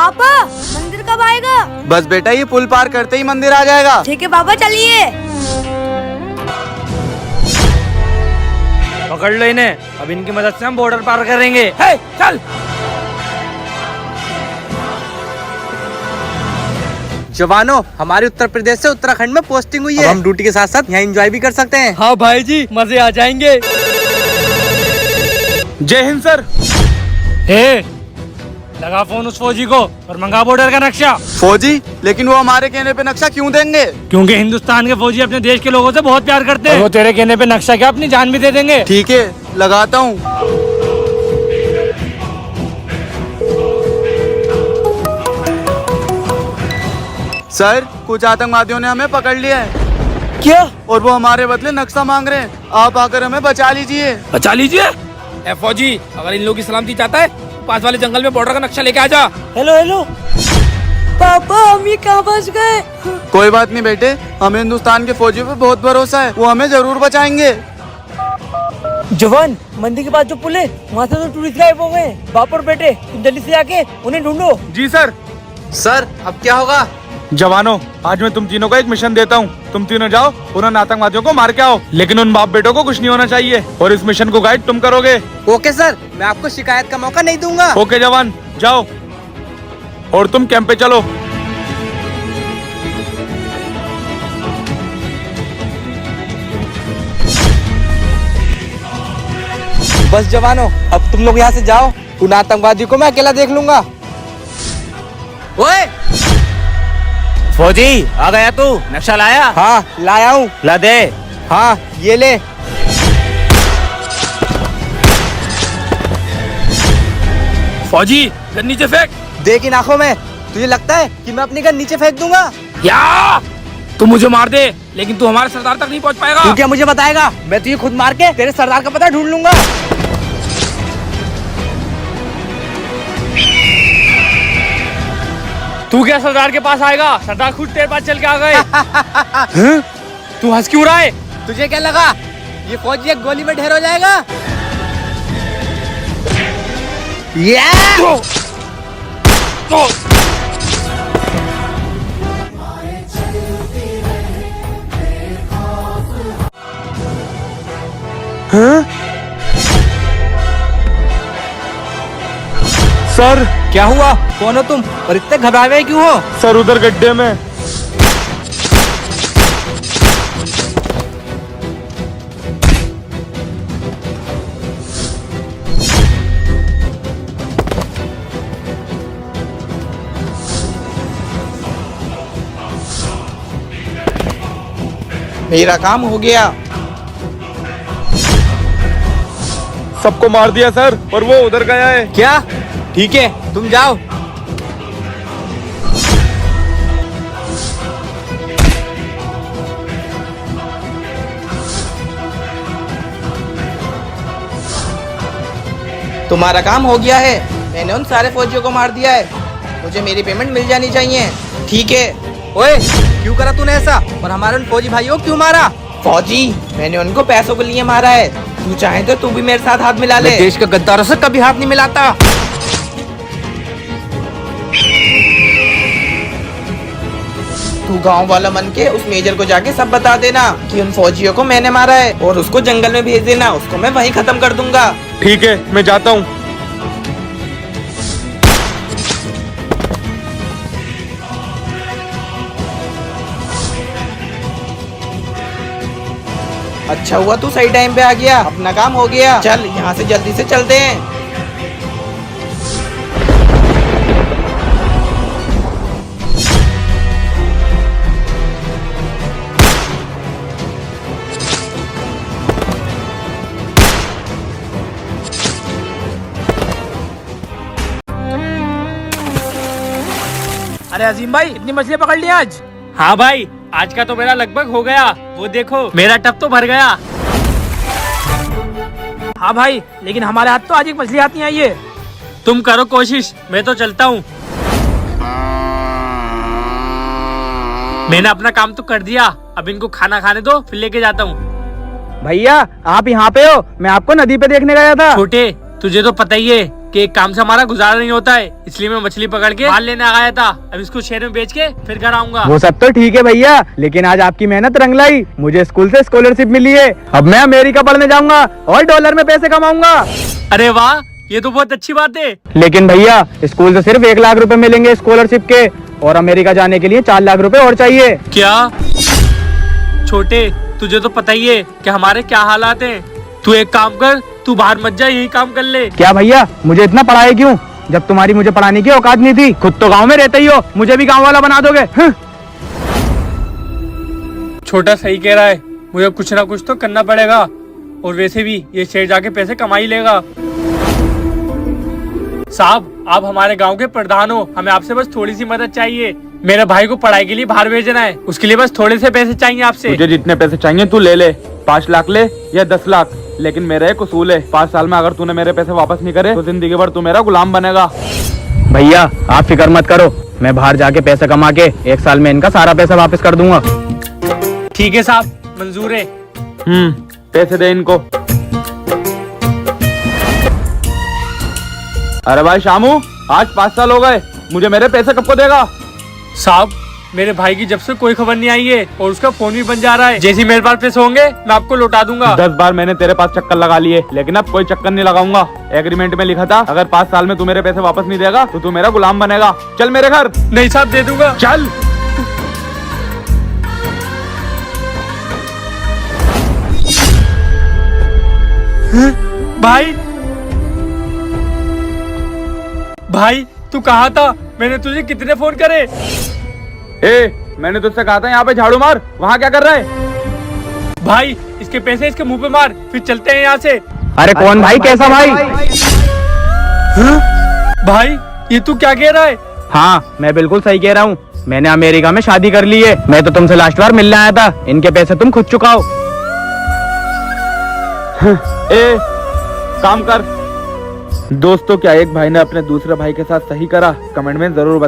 पापा मंदिर कब आएगा? बस बेटा ये पुल पार करते ही मंदिर आ जाएगा। ठीक है पापा चलिए। पकड़ लो इन्हें, अब इनकी मदद से हम बॉर्डर पार करेंगे। हे, चल। जवानों, हमारे उत्तर प्रदेश से उत्तराखंड में पोस्टिंग हुई है। हम ड्यूटी के साथ साथ यहाँ एंजॉय भी कर सकते हैं। हाँ भाई जी, मजे आ जाएंगे। जय हिंद सर। लगा फोन उस फौजी को और मंगा बॉर्डर का नक्शा। फौजी, लेकिन वो हमारे कहने पे नक्शा क्यों देंगे? क्योंकि हिंदुस्तान के फौजी अपने देश के लोगों से बहुत प्यार करते हैं। वो तेरे कहने पे नक्शा क्या, अपनी जान भी दे देंगे। ठीक है, लगाता हूँ। सर, कुछ आतंकवादियों ने हमें पकड़ लिया है। क्या? और वो हमारे बदले नक्शा मांग रहे हैं। आप आकर हमें बचा लीजिए। बचा लीजिए। ए फौजी, अगर इन लोगों की सलामती चाहता है, पास वाले जंगल में बॉर्डर का नक्शा लेके आ जा। हेलो हेलो पापा, हम ये कहाँ फंस गए? कोई बात नहीं बेटे, हमें हिंदुस्तान के फौजियों पे बहुत भरोसा है। वो हमें जरूर बचाएंगे। जवान, मंदिर के पास जो पुल है वहाँ से तो टूरिस्ट गायब हो गए। बाप और बेटे तुम जल्दी से आके उन्हें ढूंढो। जी सर। सर, अब क्या होगा? जवानों, आज मैं तुम तीनों को एक मिशन देता हूँ। तुम तीनों जाओ और उन आतंकवादियों को मार के आओ, लेकिन उन बाप बेटों को कुछ नहीं होना चाहिए। और इस मिशन को गाइड तुम करोगे। ओके सर, मैं आपको शिकायत का मौका नहीं दूंगा। ओके जवान, जाओ और तुम कैंप पे चलो। बस जवानों, अब तुम लोग यहाँ से जाओ। उन आतंकवादियों को मैं अकेला देख लूंगा। ओए फौजी, आ गया तू? नक्शा लाया? हाँ, लाया हूँ। ला दे। हाँ, ये ले। फौजी, गन नीचे फेंक। देख इन आंखों में, तुझे लगता है कि मैं अपनी गन नीचे फेंक दूंगा? या तू मुझे मार दे, लेकिन तू हमारे सरदार तक नहीं पहुंच पाएगा। तू क्या मुझे बताएगा? मैं तुझे खुद मार के तेरे सरदार का पता ढूंढ लूंगा। तू क्या सरदार के पास आएगा? सरदार खुद तेरे पास चल के आ गए। तू हंस क्यों रहा है? तुझे क्या लगा ये फौजी एक गोली में ढेर हो जाएगा? सर, क्या हुआ? कौन हो तुम और इतने घबराए हुए क्यों हो? सर उधर गड्ढे में। मेरा काम हो गया। सबको मार दिया सर, और वो उधर गया है। क्या? ठीक है, तुम जाओ। तुम्हारा काम हो गया है। मैंने उन सारे फौजियों को मार दिया है। मुझे मेरी पेमेंट मिल जानी चाहिए। ठीक है। ओए, क्यों करा तूने ऐसा? और हमारे उन फौजी भाइयों को क्यों मारा? फौजी, मैंने उनको पैसों के लिए मारा है। तू चाहे तो तू भी मेरे साथ हाथ मिला ले। मैं देश के गद्दारों से कभी हाथ नहीं मिलाता। तू गांव वाला मन के उस मेजर को जाके सब बता देना कि उन फौजियों को मैंने मारा है, और उसको जंगल में भेज देना। उसको मैं वहीं खत्म कर दूंगा। ठीक है, मैं जाता हूँ। अच्छा हुआ तू सही टाइम पे आ गया। अपना काम हो गया। चल यहाँ से जल्दी से चलते हैं। अरे अजीम भाई, इतनी मछलियाँ पकड़ ली आज? हाँ भाई, आज का तो मेरा लगभग हो गया। वो देखो, मेरा टब तो भर गया। हाँ भाई, लेकिन हमारे हाथ तो आज एक मछली हाथ नहीं आई है। तुम करो कोशिश, मैं तो चलता हूँ। मैंने अपना काम तो कर दिया, अब इनको खाना खाने दो, फिर लेके जाता हूँ। भैया, आप यहाँ पे हो? मैं आपको नदी पे देखने गया था। छोटे, तुझे तो पता ही है कि एक काम से हमारा गुजारा नहीं होता है, इसलिए मैं मछली पकड़ के माल लेने आया था। अब इसको शहर में बेच के फिर घर आऊंगा। वो सब तो ठीक है भैया, लेकिन आज आपकी मेहनत रंग लाई। मुझे स्कूल से स्कॉलरशिप मिली है। अब मैं अमेरिका पढ़ने जाऊंगा और डॉलर में पैसे कमाऊंगा। अरे वाह, ये तो बहुत अच्छी बात है। लेकिन भैया स्कूल से सिर्फ 1 लाख रुपए मिलेंगे स्कॉलरशिप के, और अमेरिका जाने के लिए 4 लाख रुपए और चाहिए। क्या छोटे, तुझे तो पता ही है कि हमारे क्या हालात हैं। तू एक काम कर, तू बाहर मत जा, यही काम कर ले। क्या भैया मुझे इतना पढ़ाए क्यों, जब तुम्हारी मुझे पढ़ाने की औकात नहीं थी? खुद तो गांव में रहते ही हो, मुझे भी गांव वाला बना दोगे? छोटा सही कह रहा है, मुझे कुछ ना कुछ तो करना पड़ेगा। और वैसे भी ये शहर जाके पैसे कमा ही लेगा। साहब, आप हमारे गांव के प्रधान हो, हमें आपसे बस थोड़ी सी मदद चाहिए। मेरे भाई को पढ़ाई के लिए बाहर भेजना है, उसके लिए बस थोड़े से पैसे चाहिए आपसे। तुझे जितने पैसे चाहिए तू ले ले, 5 लाख ले या 10 लाख, लेकिन मेरा एक उसूल है, 5 साल में अगर तूने मेरे पैसे वापस नहीं करे तो जिंदगी भर तू मेरा गुलाम बनेगा। भैया आप फिक्र मत करो, मैं बाहर जाके पैसे कमा के 1 साल में इनका सारा पैसा वापस कर दूंगा। ठीक है साहब, मंजूर है। पैसे दे इनको। अरे भाई शामू, आज 5 साल हो गए, मुझे मेरे पैसे कब को देगा? साहब, मेरे भाई की जब से कोई खबर नहीं आई है और उसका फोन भी बंद जा रहा है। जैसे ही मेरे पास पैसे होंगे मैं आपको लौटा दूंगा। 10 बार मैंने तेरे पास चक्कर लगा लिए, लेकिन अब कोई चक्कर नहीं लगाऊंगा। एग्रीमेंट में लिखा था अगर 5 साल में तू मेरे पैसे वापस नहीं देगा तो तू मेरा गुलाम बनेगा। चल मेरे घर। नहीं साहब, दे दूंगा। चल। भाई, भाई तू कहाँ था? मैंने तुझे कितने फोन करे। मैंने तुझसे कहा था यहाँ पे झाड़ू मार, वहाँ क्या कर रहा है? भाई, इसके पैसे इसके मुंह पे मार, फिर चलते हैं यहाँ से। अरे कौन भाई, कैसा भाई? भाई, ये तू क्या कह रहा है? हाँ मैं बिल्कुल सही कह रहा हूँ, मैंने अमेरिका में शादी कर ली है। मैं तो तुमसे लास्ट बार मिलने आया था, इनके पैसे तुम खुद चुकाओ। काम कर। दोस्तों, क्या एक भाई ने अपने दूसरे भाई के साथ सही करा? कमेंट में जरूर